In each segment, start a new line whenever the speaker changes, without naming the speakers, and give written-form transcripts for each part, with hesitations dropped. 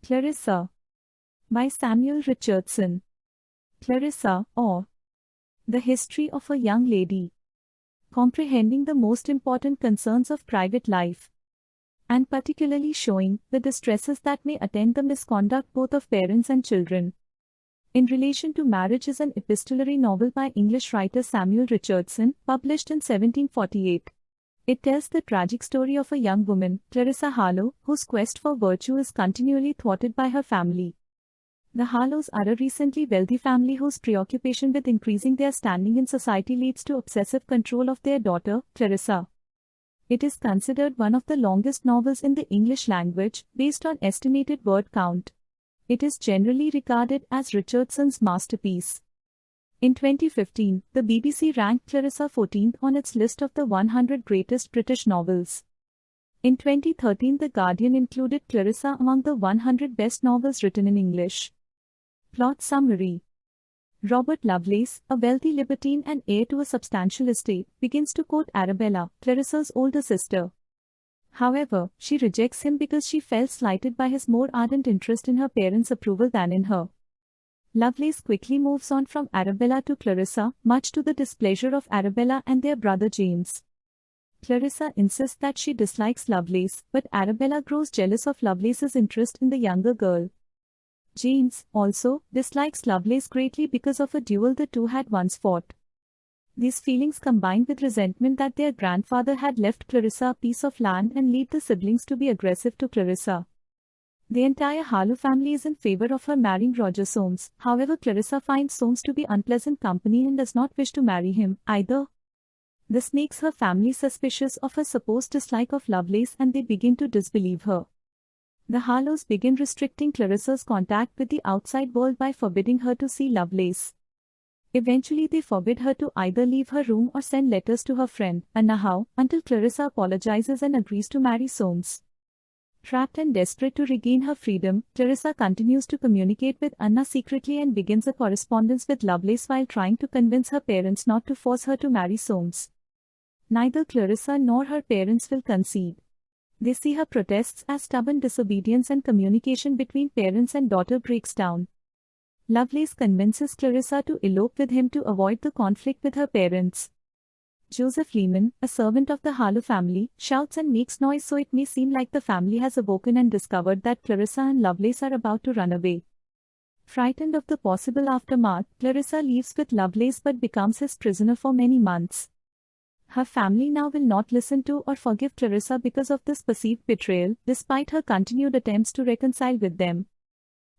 Clarissa by Samuel Richardson. Clarissa, or The History of a Young Lady. Comprehending the most important concerns of private life, and particularly showing the distresses that may attend the misconduct both of parents and children. In Relation to Marriage is an epistolary novel by English writer Samuel Richardson, published in 1748. It tells the tragic story of a young woman, Clarissa Harlowe, whose quest for virtue is continually thwarted by her family. The Harlowes are a recently wealthy family whose preoccupation with increasing their standing in society leads to obsessive control of their daughter, Clarissa. It is considered one of the longest novels in the English language, based on estimated word count. It is generally regarded as Richardson's masterpiece. In 2015, the BBC ranked Clarissa 14th on its list of the 100 greatest British novels. In 2013, The Guardian included Clarissa among the 100 best novels written in English. Plot summary. Robert Lovelace, a wealthy libertine and heir to a substantial estate, begins to court Arabella, Clarissa's older sister. However, she rejects him because she felt slighted by his more ardent interest in her parents' approval than in her. Lovelace quickly moves on from Arabella to Clarissa, much to the displeasure of Arabella and their brother James. Clarissa insists that she dislikes Lovelace, but Arabella grows jealous of Lovelace's interest in the younger girl. James, also, dislikes Lovelace greatly because of a duel the two had once fought. These feelings combined with resentment that their grandfather had left Clarissa a piece of land and lead the siblings to be aggressive to Clarissa. The entire Harlowe family is in favor of her marrying Roger Soames. However, Clarissa finds Soames to be unpleasant company and does not wish to marry him either. This makes her family suspicious of her supposed dislike of Lovelace and they begin to disbelieve her. The Harlowes begin restricting Clarissa's contact with the outside world by forbidding her to see Lovelace. Eventually they forbid her to either leave her room or send letters to her friend, Anna Howe, until Clarissa apologizes and agrees to marry Soames. Trapped and desperate to regain her freedom, Clarissa continues to communicate with Anna secretly and begins a correspondence with Lovelace while trying to convince her parents not to force her to marry Soames. Neither Clarissa nor her parents will concede. They see her protests as stubborn disobedience and communication between parents and daughter breaks down. Lovelace convinces Clarissa to elope with him to avoid the conflict with her parents. Joseph Lehman, a servant of the Harlowe family, shouts and makes noise so it may seem like the family has awoken and discovered that Clarissa and Lovelace are about to run away. Frightened of the possible aftermath, Clarissa leaves with Lovelace but becomes his prisoner for many months. Her family now will not listen to or forgive Clarissa because of this perceived betrayal, despite her continued attempts to reconcile with them.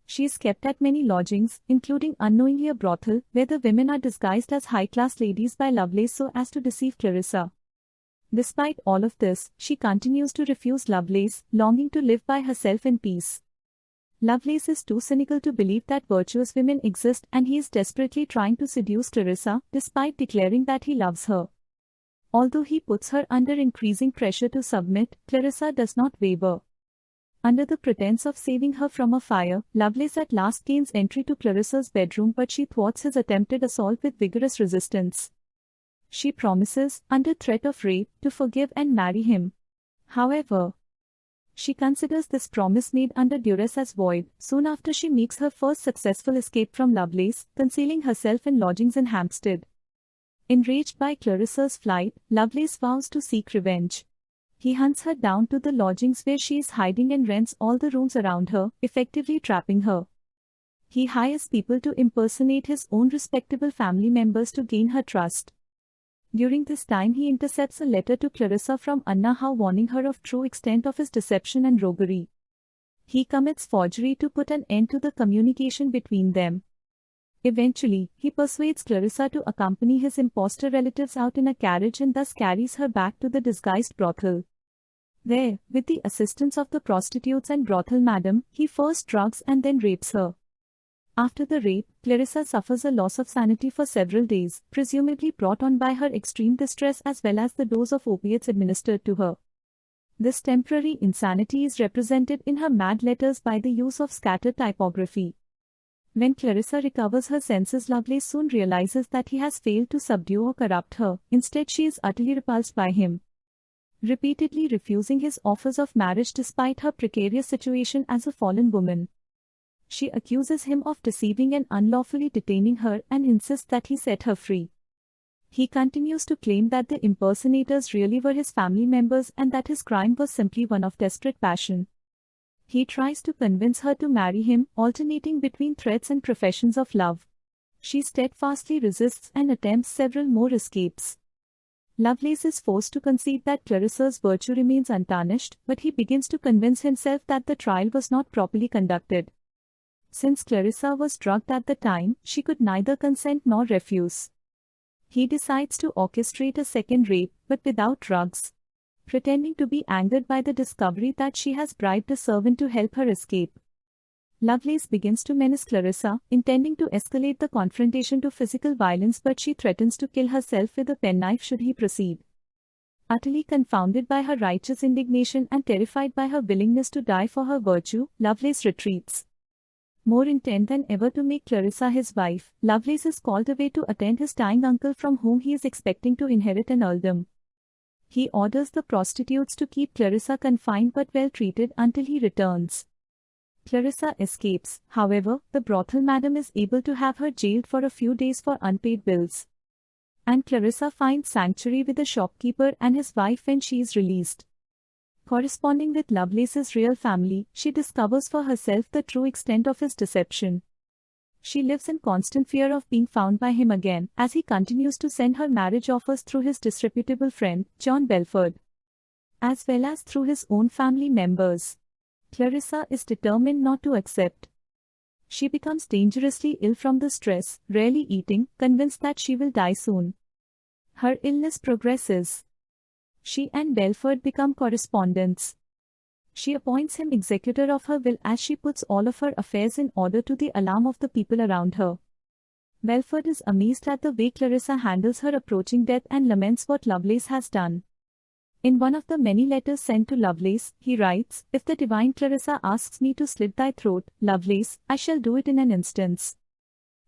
She is kept at many lodgings, including unknowingly a brothel, where the women are disguised as high-class ladies by Lovelace so as to deceive Clarissa. Despite all of this, she continues to refuse Lovelace, longing to live by herself in peace. Lovelace is too cynical to believe that virtuous women exist and he is desperately trying to seduce Clarissa, despite declaring that he loves her. Although he puts her under increasing pressure to submit, Clarissa does not waver. Under the pretense of saving her from a fire, Lovelace at last gains entry to Clarissa's bedroom but she thwarts his attempted assault with vigorous resistance. She promises, under threat of rape, to forgive and marry him. However, she considers this promise made under duress as void. Soon after she makes her first successful escape from Lovelace, concealing herself in lodgings in Hampstead. Enraged by Clarissa's flight, Lovelace vows to seek revenge. He hunts her down to the lodgings where she is hiding and rents all the rooms around her, effectively trapping her. He hires people to impersonate his own respectable family members to gain her trust. During this time he intercepts a letter to Clarissa from Anna Howe warning her of true extent of his deception and roguery. He commits forgery to put an end to the communication between them. Eventually, he persuades Clarissa to accompany his impostor relatives out in a carriage and thus carries her back to the disguised brothel. There, with the assistance of the prostitutes and brothel madam, he first drugs and then rapes her. After the rape, Clarissa suffers a loss of sanity for several days, presumably brought on by her extreme distress as well as the dose of opiates administered to her. This temporary insanity is represented in her mad letters by the use of scattered typography. When Clarissa recovers her senses, Lovelace soon realizes that he has failed to subdue or corrupt her. Instead, she is utterly repulsed by him. repeatedly refusing his offers of marriage despite her precarious situation as a fallen woman. She accuses him of deceiving and unlawfully detaining her and insists that he set her free. He continues to claim that the impersonators really were his family members and that his crime was simply one of desperate passion. He tries to convince her to marry him, alternating between threats and professions of love. She steadfastly resists and attempts several more escapes. Lovelace is forced to concede that Clarissa's virtue remains untarnished, but he begins to convince himself that the trial was not properly conducted. Since Clarissa was drugged at the time, she could neither consent nor refuse. He decides to orchestrate a second rape, but without drugs. Pretending to be angered by the discovery that she has bribed a servant to help her escape, Lovelace begins to menace Clarissa, intending to escalate the confrontation to physical violence, but she threatens to kill herself with a penknife should he proceed. Utterly confounded by her righteous indignation and terrified by her willingness to die for her virtue, Lovelace retreats. More intent than ever to make Clarissa his wife, Lovelace is called away to attend his dying uncle from whom he is expecting to inherit an earldom. He orders the prostitutes to keep Clarissa confined but well treated until he returns. Clarissa escapes, however, the brothel madam is able to have her jailed for a few days for unpaid bills. And Clarissa finds sanctuary with the shopkeeper and his wife when she is released. Corresponding with Lovelace's real family, she discovers for herself the true extent of his deception. She lives in constant fear of being found by him again, as he continues to send her marriage offers through his disreputable friend, John Belford, as well as through his own family members. Clarissa is determined not to accept. She becomes dangerously ill from the stress, rarely eating, convinced that she will die soon. Her illness progresses. She and Belford become correspondents. She appoints him executor of her will as she puts all of her affairs in order to the alarm of the people around her. Belford is amazed at the way Clarissa handles her approaching death and laments what Lovelace has done. In one of the many letters sent to Lovelace, he writes, "If the divine Clarissa asks me to slit thy throat, Lovelace, I shall do it in an instant."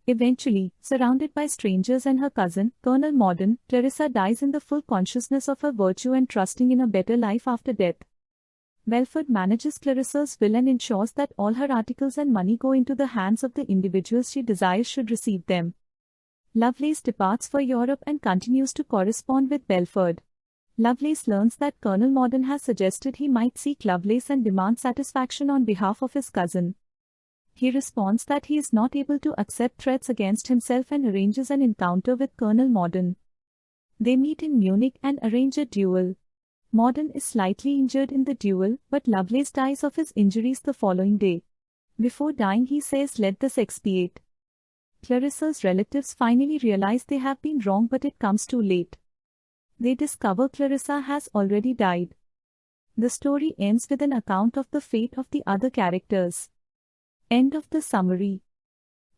Eventually, surrounded by strangers and her cousin, Colonel Mordaunt, Clarissa dies in the full consciousness of her virtue and trusting in a better life after death. Belford manages Clarissa's will and ensures that all her articles and money go into the hands of the individuals she desires should receive them. Lovelace departs for Europe and continues to correspond with Belford. Lovelace learns that Colonel Mordaunt has suggested he might seek Lovelace and demand satisfaction on behalf of his cousin. He responds that he is not able to accept threats against himself and arranges an encounter with Colonel Mordaunt. They meet in Munich and arrange a duel. Mordaunt is slightly injured in the duel, but Lovelace dies of his injuries the following day. Before dying he says, "Let this expiate." Clarissa's relatives finally realize they have been wrong, but it comes too late. They discover Clarissa has already died. The story ends with an account of the fate of the other characters. End of the summary.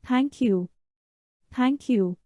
Thank you. Thank you.